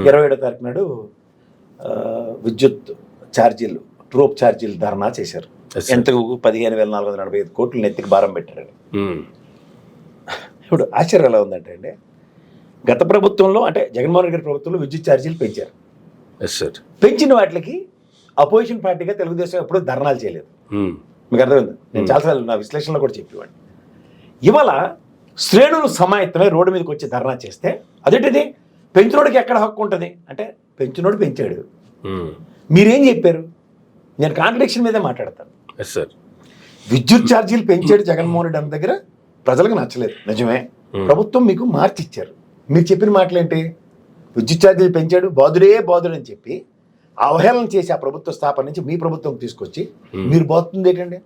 27వ తారీఖు నాడు విద్యుత్ ఛార్జీలు ట్రోప్ ఛార్జీలు ధర్నా చేశారు. ఎంతకు 15,445 కోట్లు నెత్తికి భారం పెట్టారండి. ఇప్పుడు ఆశ్చర్యం ఎలా ఉందంటే అండి, గత ప్రభుత్వంలో అంటే జగన్మోహన్ రెడ్డి గారి ప్రభుత్వంలో విద్యుత్ ఛార్జీలు పెంచారు. పెంచిన వాటికి అపోజిషన్ పార్టీగా తెలుగుదేశం ఎప్పుడూ ధర్నాలు చేయలేదు. మీకు అర్థమైంది, నేను చాలాసార్లు నా విశ్లేషణలో కూడా చెప్పేవాడిని. ఇవాళ శ్రేణులు సమాయత్తమై రోడ్డు మీదకి వచ్చి ధర్నా చేస్తే అదేంటిది పెంచినోడికి ఎక్కడ హక్కు ఉంటుంది అంటే పెంచినోడు పెంచాడు. మీరేం చెప్పారు? నేను కాంట్రడిక్షన్ మీదే మాట్లాడతాను. విద్యుత్ ఛార్జీలు పెంచాడు జగన్మోహన్ రెడ్డి అన్న దగ్గర ప్రజలకు నచ్చలేదు, నిజమే. ప్రభుత్వం మీకు మార్చిచ్చారు. మీరు చెప్పిన మాటలేంటి? విద్యుత్ ఛార్జీలు పెంచాడు, బాధుడే బాధుడు అని చెప్పి అవహేళన చేసి ఆ ప్రభుత్వ స్థాపన నుంచి మీ ప్రభుత్వం తీసుకొచ్చి మీరు బాగుతుంది ఏంటండి?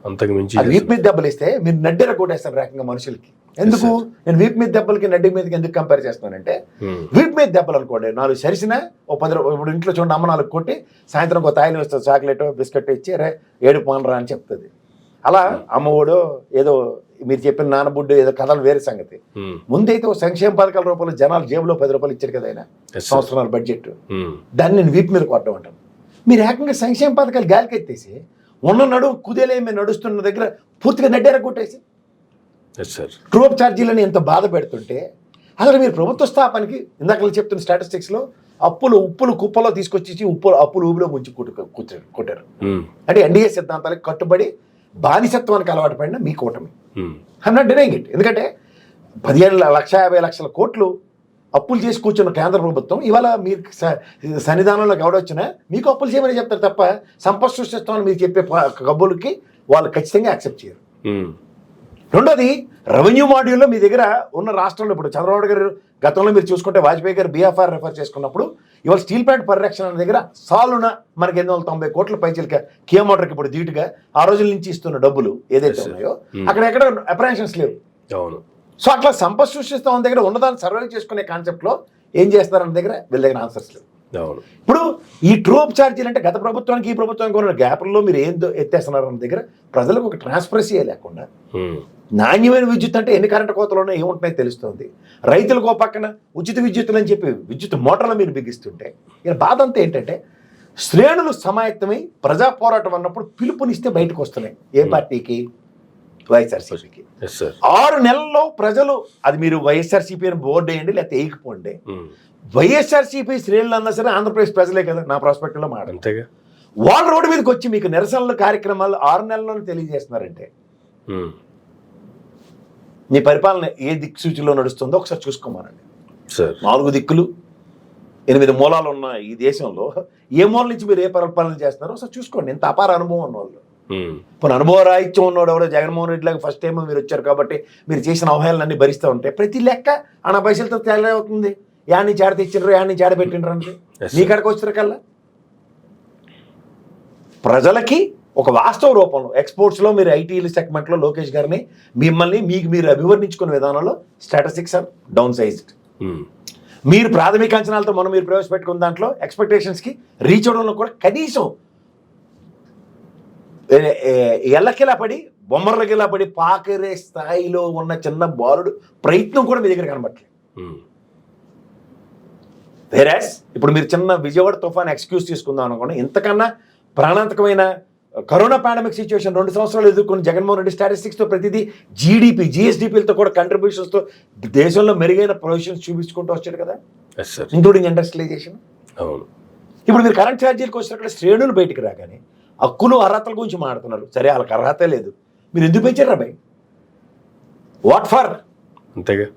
అంతకు మించి వీపు మీద దెబ్బలు ఇస్తే మీరు నడ్డెర కొట్టేస్తారు రకంగా మనుషులకి. ఎందుకు నేను వీపు మీద దెబ్బలకి నడ్డి మీదకి ఎందుకు కంపేర్ చేస్తున్నానంటే, వీపు మీద దెబ్బలు అనుకోండి 4 సరిసినా ఓ 10 ఇప్పుడు ఇంట్లో చూడండి అమ్మ 4 కొట్టి సాయంత్రం ఒక తాయిలు వస్తుంది, చాక్లెట్ బిస్కెట్ ఇచ్చి రే 7 పోనరా అని చెప్తుంది. అలా అమ్మఒడు ఏదో మీరు చెప్పిన నానబుడ్డు ఏదో కథలు వేరే సంగతి. ముందైతే ఓ సంక్షేమ పథకాల రూపంలో జనాలు జేబులో 10 రూపాయలు ఇచ్చారు కదా ఆయన సంవత్సరాల బడ్జెట్, దాన్ని నేను వీపు మీద కొట్టడం అంటాను. మీరు ఏకంగా సంక్షేమ పథకాలు గాలికెత్తేసి ఉన్న నడువు కుదేలే మీరు నడుస్తున్న దగ్గర పూర్తిగా నడ్డేర కొట్టేసి ట్రోప్ ఛార్జీలని ఎంత బాధ పెడుతుంటే అసలు మీరు ప్రభుత్వ స్థాపనకి ఇందాక చెప్తున్న స్టాటిస్టిక్స్లో ఉప్పులు కుప్పలో తీసుకొచ్చి అప్పులు ఊబిలో ముంచి కొట్టారు. అంటే ఎన్డీఏ సిద్ధాంతాలకు కట్టుబడి బానిసత్వానికి అలవాటు పడిన మీ కూటమి. I'm not denying it. ఎందుకంటే 15,50,00,000 కోట్లు అప్పులు చేసి కూర్చున్న కేంద్ర ప్రభుత్వం ఇవాళ మీరు సన్నిధానంలో ఎవడొచ్చినా మీకు అప్పులు చేయమని చెప్తారు తప్ప సంపద సృష్టిస్తామని మీరు చెప్పే కబుర్లకి వాళ్ళు ఖచ్చితంగా యాక్సెప్ట్ చేయరు. రెండోది, రెవెన్యూ మాడ్యూల్లో మీ దగ్గర ఉన్న రాష్ట్రంలో ఇప్పుడు చంద్రబాబు గారు గతంలో మీరు చూసుకుంటే వాజ్పేయి గారు BFR రెఫర్ చేసుకున్నప్పుడు ఇవాళ స్టీల్ ప్లాంట్ పరిరక్షణ దగ్గర సాలున మనకి 890 కోట్ల పైచీలక కియా మోటార్కి ఇప్పుడు ధీటుగా ఆ రోజుల నుంచి ఇస్తున్న డబ్బులు ఏదైతే ఉన్నాయో అక్కడ ఎక్కడ అప్రహెన్షన్స్ లేవు. సో అట్లా సంపద సృష్టిస్తాం దగ్గర ఉన్నదాన్ని సర్వే చేసుకునే కాన్సెప్ట్లో ఏం చేస్తారన్న దగ్గర వీళ్ళ దగ్గర ఆన్సర్స్ లేవు. ఇప్పుడు ఈ ట్రోప్ ఛార్జీలు అంటే గత ప్రభుత్వానికి ఈ ప్రభుత్వానికి ఉన్న గ్యాప్లో మీరు ఏం ఎత్తేస్తున్నారు అన్న దగ్గర ప్రజలకు ఒక ట్రాన్స్పరెన్సీ లేకుండా నాణ్యమైన విద్యుత్ అంటే ఎన్ని కరెంటు కోతలోనే ఏముంటున్నాయో తెలుస్తుంది. రైతులకు ఒక పక్కన ఉచిత విద్యుత్తులు అని చెప్పి విద్యుత్ మోటార్లు మీరు బిగిస్తుంటే ఇలా బాధ అంతా ఏంటంటే శ్రేణులు సమాయత్తమై ప్రజా పోరాటం అన్నప్పుడు పిలుపునిస్తే బయటకు వస్తున్నాయి. ఏ పార్టీకి? వైఎస్ఆర్సీపీకి. 6 నెలల్లో ప్రజలు అది మీరు వైఎస్ఆర్సీపీ అని బోర్డు వేయండి లేకపోతే వేయకపోండి, వైఎస్ఆర్సీపీ శ్రేణులు అన్నా సరే ఆంధ్రప్రదేశ్ ప్రజలే కదా నా ప్రాస్పెక్ట్లో మాట. వాళ్ళ రోడ్డు మీదకి వచ్చి మీకు నిరసనలు కార్యక్రమాలు 6 నెలల్లోనే తెలియజేస్తున్నారంటే మీ పరిపాలన ఏ దిక్సూచిలో నడుస్తుందో ఒకసారి చూసుకోమానండి. 4 దిక్కులు 8 మూలాలు ఉన్న ఈ దేశంలో ఏ మూల నుంచి మీరు ఏ పరిపాలన చేస్తున్నారో ఒకసారి చూసుకోండి. ఇంత అపార అనుభవం ఉన్న వాళ్ళు, ఇప్పుడు అనుభవ రాహిత్యం ఉన్నవాడు ఎవరో జగన్మోహన్ రెడ్డి లాగా ఫస్ట్ టైం మీరు వచ్చారు కాబట్టి మీరు చేసిన అవహేళనన్నీ భరిస్తూ ఉంటే ప్రతి లెక్క అన్న పైసలతో తేడా అవుతుంది. యాన్ని చేడ తెచ్చిండ్రు, యాన్ని చేడ పెట్టిండ్రు అంటే మీ కాడికి వచ్చారు కల్లా ప్రజలకి ఒక వాస్తవ రూపంలో ఎక్స్పోర్ట్స్లో మీరు ఐటీ సెగ్మెంట్లో లోకేష్ గారిని మిమ్మల్ని మీరు అభివర్ణించుకునే విధానంలో స్టాటిస్టిక్స్ ఆర్ డౌన్ సైజ్డ్. మీరు ప్రాథమిక అంచనాలతో మీరు ప్రవేశపెట్టుకున్న దాంట్లో ఎక్స్పెక్టేషన్స్కి రీచ్ అవడంలో కూడా కనీసం ఎల్లకిలా పడి బొమ్మర్లకిలా పడి పాకరే స్థాయిలో ఉన్న చిన్న బాలుడు ప్రయత్నం కూడా మీ దగ్గర కనబట్టలేదు. వేరాస్ ఇప్పుడు మీరు చిన్న విజయవాడ తుఫాన్ ఎక్స్క్యూజ్ తీసుకుందాం అనుకోండి, ఇంతకన్నా ప్రాణాంతకమైన కరోనా పాండమిక్ సిచ్యువేషన్ 2 సంవత్సరాలు ఎదుర్కొని జగన్మోహన్ రెడ్డి స్టాటిస్టిక్స్తో ప్రతిదీ జీడిపి GSDPలతో కూడా కంట్రిబ్యూషన్స్తో దేశంలో మెరుగైన ప్రొవిజన్స్ చూపించుకుంటూ వచ్చాడు కదా, ఇంక్లూడింగ్ ఇండస్ట్రియలైజేషన్. ఇప్పుడు మీరు కరెంట్ ఛార్జీలకు వచ్చినక్కడ శ్రేణులు బయటికి రాగానే హక్కులు అర్హతల గురించి మాట్లాడుతున్నారు. సరే వాళ్ళకి అర్హత లేదు, మీరు ఎందుకు పెంచారు అబ్బాయి? What for? అంతేగా.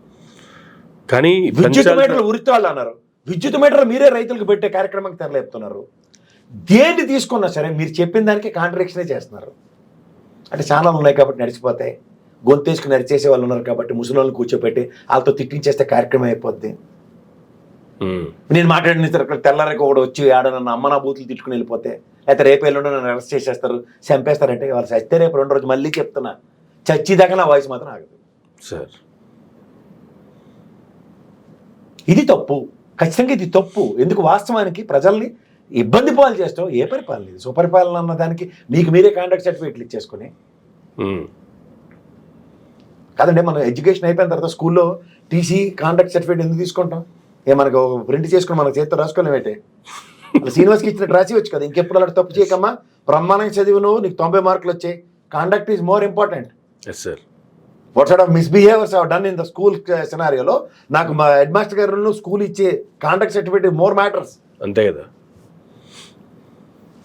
కానీ విద్యుత్ మీటర్లు ఉరితాళ్ళు అన్నారు, విద్యుత్ మీటర్లు మీరే రైతులకు పెట్టే కార్యక్రమానికి తెరలేపుతున్నారు. దేన్ని తీసుకున్నా సరే మీరు చెప్పిన దానికి కాంట్రడిక్షనే చేస్తున్నారు. అంటే చాలా ఉన్నాయి కాబట్టి నడిచిపోతాయి, గొంతేసుకుని నడిచేసే వాళ్ళు ఉన్నారు కాబట్టి ముసలి కూర్చోపెట్టి వాళ్ళతో తిట్టించేస్తే కార్యక్రమం అయిపోద్ది. నేను మాట్లాడిన తెల్లారికి ఒకటి వచ్చి ఆడనన్న అమ్మ నా బూతులు తిట్టుకుని వెళ్ళిపోతే, లేకపోతే రేపు ఎల్లుండి నన్ను అరెస్ట్ చేసేస్తారు చంపేస్తారంటే వాళ్ళు చస్తే రేపు 2 రోజు మళ్ళీ చెప్తున్నా చచ్చిదాకా నా వాయిస్ మాత్రం ఆగదు సార్. ఇది తప్పు, ఖచ్చితంగా ఇది తప్పు. ఎందుకు? వాస్తవానికి ప్రజల్ని ఇబ్బంది పాలు చేస్తాం. ఏ పరిపాలన ఇది? సుపరిపాలన అన్న దానికి మీకు మీరే కాంటాక్ట్ సర్టిఫికేట్లు ఇచ్చేసుకుని కాదండి. మనం ఎడ్యుకేషన్ అయిపోయిన తర్వాత స్కూల్లో టీసీ కాంటాక్ట్ సర్టిఫికేట్ ఎందుకు తీసుకుంటాం? మనకు ప్రింట్ చేసుకుని మనకు చేతితో రాసుకోలేమేంటి అలా శ్రీనివాస్కి ఇచ్చినట్టు రాసి కదా, ఇంకెప్పుడు అలా తప్పు చేయకమ్మా, బ్రహ్మాండంగా చదివి నువ్వు, నీకు 90 మార్కులు వచ్చాయి. Conduct is more important. Yes sir. What sort of misbehaviours have done in the school సినారియోలో నాకు మా హెడ్ మాస్టర్ గారు స్కూల్ ఇచ్చే కాండక్ట్ సర్టిఫికేట్ మోర్ మ్యాటర్స్. అంతే కదా.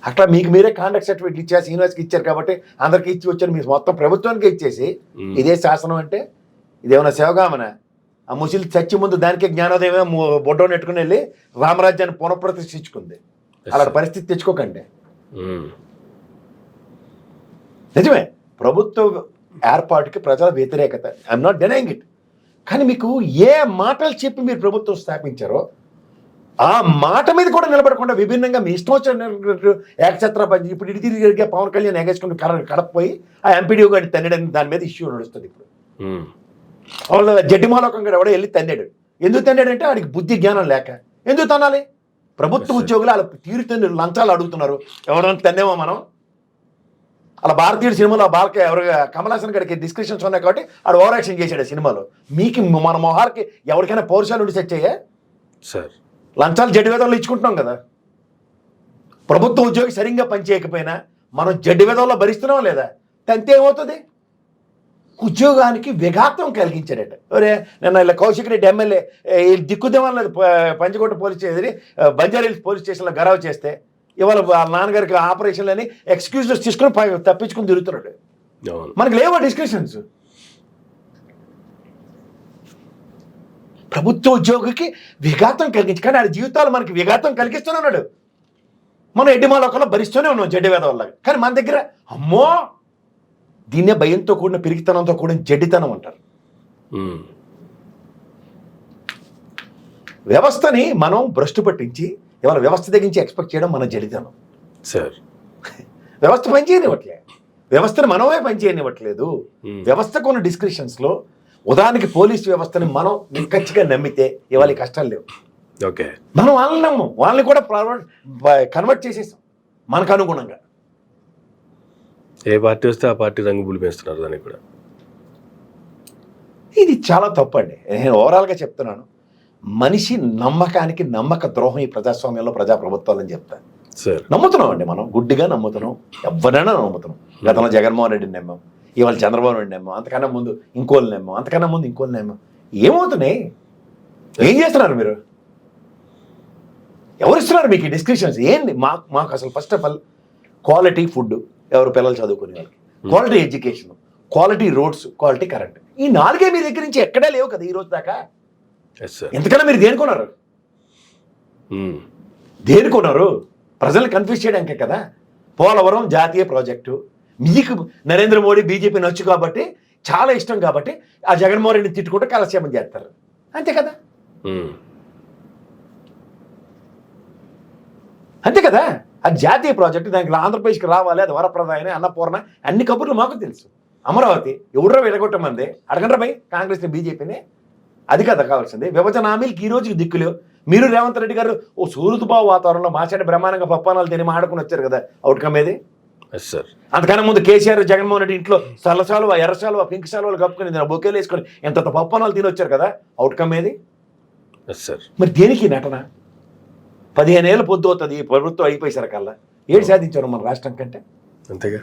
అట్లా మీకు మీరే కాండక్ట్ సర్టిఫికేట్ ఇచ్చారు, శ్రీనివాస్కి ఇచ్చారు కాబట్టి అందరికి ఇచ్చి వచ్చారు. మీరు మొత్తం ప్రభుత్వానికి ఇచ్చేసి ఇదే శాసనం అంటే ఇదేమన్నా సేవగామన? ఆ ముసిలి చచ్చి ముందు దానికే జ్ఞానోదయం బొడ్డో నెట్టుకుని వెళ్ళి రామరాజ్యాన్ని పునఃప్రతిష్ఠించుకుంది. అలాంటి పరిస్థితి తెచ్చుకోకండి. నిజమే, ప్రభుత్వ ఏర్పాటుకి ప్రజల వ్యతిరేకత, ఐఎమ్ నాట్ డెనయింగ్ ఇట్. కానీ మీకు ఏ మాటలు చెప్పి మీరు ప్రభుత్వం స్థాపించారో ఆ మాట మీద కూడా నిలబడకుండా విభిన్నంగా మీ ఇష్టం వచ్చిన ఏకఛత్ర పంచి ఇప్పుడు ఇటు తిరిగి పవన్ కళ్యాణ్ ఎగేసుకుని కడపపోయి ఆ ఎంపీడీ గారిని తన్నడని దాని మీద ఇష్యూ నడుస్తుంది ఇప్పుడు. వాళ్ళ జడ్డిమాలోకం కూడా ఎవడో వెళ్ళి తన్నాడు. ఎందుకు తన్నాడంటే వాడికి బుద్ధి జ్ఞానం లేక. ఎందుకు తన్నాలి? ప్రభుత్వ ఉద్యోగులు అలా తీరుతుంది, లంచాలు అడుగుతున్నారు. ఎవరైనా తన్నేమో మనం? అలా భారతీయుడు సినిమాలో బాలక ఎవరు కమలాసన్ గడికి డిస్క్రిప్షన్స్ ఉన్నాయి కాబట్టి ఆడు ఓవర్ యాక్షన్ చేశాడు సినిమాలో. మీకు మన మొహాలకి ఎవరికైనా పౌరుషాలు ఉండి సెట్ అయ్యా సార్? లంచాలు జడ్డి వేదంలో ఇచ్చుకుంటున్నాం కదా. ప్రభుత్వ ఉద్యోగి సరిగ్గా పనిచేయకపోయినా మనం జడ్డి వేదంలో భరిస్తున్నాం లేదా? తంతే ఏమవుతుంది? ఉద్యోగానికి విఘాతం కలిగించాడట. ఒరే నిన్న ఇలా కౌశిక్ రెడ్డి ఎమ్మెల్యే దిక్కుదేమని పంచకోట పోలీస్ స్టేషన్ బంజారాహిల్స్ పోలీస్ స్టేషన్లో గరావు చేస్తే ఇవాళ వాళ్ళ నాన్నగారికి ఆపరేషన్లని ఎక్స్క్యూజెస్ తీసుకుని తప్పించుకుని తిరుగుతున్నాడు. మనకు లేవా డిస్కషన్స్? ప్రభుత్వ ఉద్యోగికి విఘాతం కలిగించి, కానీ ఆడి జీవితాలు మనకి విఘాతం కలిగిస్తూనే ఉన్నాడు. మనం ఎడ్డిమాలోకంలో భరిస్తూనే ఉన్నాం జడ్డి వేద వల్ల. కానీ మన దగ్గర అమ్మో దీన్నే భయంతో కూడిన పిరికితనంతో కూడిన జడ్డితనం అంటారు. వ్యవస్థని మనం భ్రష్టు పట్టించి ఇవాళ వ్యవస్థ తెగించి ఎక్స్పెక్ట్ చేయడం మన జడితనం సార్. వ్యవస్థ పనిచేయనివ్వట్లే, వ్యవస్థను మనమే పనిచేయనివ్వట్లేదు. వ్యవస్థకు ఉన్న డిస్క్రిప్షన్స్లో ఉదాహరణకి పోలీస్ వ్యవస్థని మనం నిక్కచ్చిగా నమ్మితే ఇవాళ కష్టాలు లేవు. ఓకే, మనం వాళ్ళని నమ్మం, వాళ్ళని కూడా కన్వర్ట్ చేసేసాం మనకు అనుగుణంగా. ఏ పార్టీ వస్తే ఆ పార్టీ రంగు పులిపేస్తున్నారు దానికి కూడా. ఇది చాలా తప్పండి. నేను ఓవరాల్గా చెప్తున్నాను, మనిషి నమ్మకానికి నమ్మక ద్రోహం ఈ ప్రజాస్వామ్యంలో ప్రజాప్రభుత్వాలని చెప్తాను. నమ్ముతున్నాం అండి, మనం గుడ్డిగా నమ్ముతున్నాం, ఎవరైనా నమ్ముతున్నాం. గతంలో జగన్మోహన్ రెడ్డిని నమ్మాం, ఇవాళ చంద్రబాబు నాయుడు నమ్మాం, అంతకన్నా ముందు ఇంకోళ్ళు నమ్మాం, అంతకన్నా ముందు ఇంకోళ్ళు నమ్మాం. ఏమవుతున్నాయి? ఏం చేస్తున్నారు మీరు? ఎవరు ఇస్తున్నారు మీకు ఈ డిస్క్రిప్షన్స్? ఏంటి మాకు అసలు first of all quality food, ఎవరు పిల్లలు చదువుకునే వాళ్ళకి, quality education, quality roads, quality current, ఈ 4 మీ దగ్గర నుంచి ఎక్కడా లేవు కదా ఈ రోజు దాకా. ఎంతకన్నా మీరు దేనికొన్నారు? దేనికొన్నారు? ప్రజల్ని కన్ఫ్యూజ్ చేయడానికే కదా. పోలవరం జాతీయ ప్రాజెక్టు మీకు నరేంద్ర మోడీ బీజేపీ నచ్చు కాబట్టి, చాలా ఇష్టం కాబట్టి ఆ జగన్మోహన్ రెడ్డిని తిట్టుకుంటూ కాలక్షేపం చేస్తారు, అంతే కదా. అంతే కదా, అది జాతీయ ప్రాజెక్టు, దానికి ఆంధ్రప్రదేశ్కి రావాలి, అది వరప్రదాయని, అన్నపూర్ణ, అన్ని కబుర్లు మాకు తెలుసు. అమరావతి ఎవడో విడగొట్టమంది, అడగండ్రా భయ్ కాంగ్రెస్ని బీజేపీని. అది కదా కావాల్సింది. విభజన హామీలకి ఈ రోజుకి దిక్కులేవు. మీరు రేవంత్ రెడ్డి గారు ఓ సూరుతుబావు వాతావరణంలో మాట్లాడి బ్రహ్మాండంగా పప్పానాలు తిని ఆడుకుని వచ్చారు కదా, అవుట్కమ్ ఏది? అంతకన్నా ముందు కేసీఆర్ జగన్మోహన్ రెడ్డి ఇంట్లో సల్లసాలు, ఎర్రసాలు, పింక్ సాలు కప్పుకొని బొకేలు వేసుకొని ఎంత పప్పానాలు తిని వచ్చారు కదా, అవుట్కమ్ ఏది? మరి దేనికి నటన? 15 ఏళ్ళ పొద్దు అవుతుంది ఈ ప్రభుత్వం అయిపోయేసరికల్లా. ఏడు సాధించారు మన రాష్ట్రం కంటే? అంతేగా.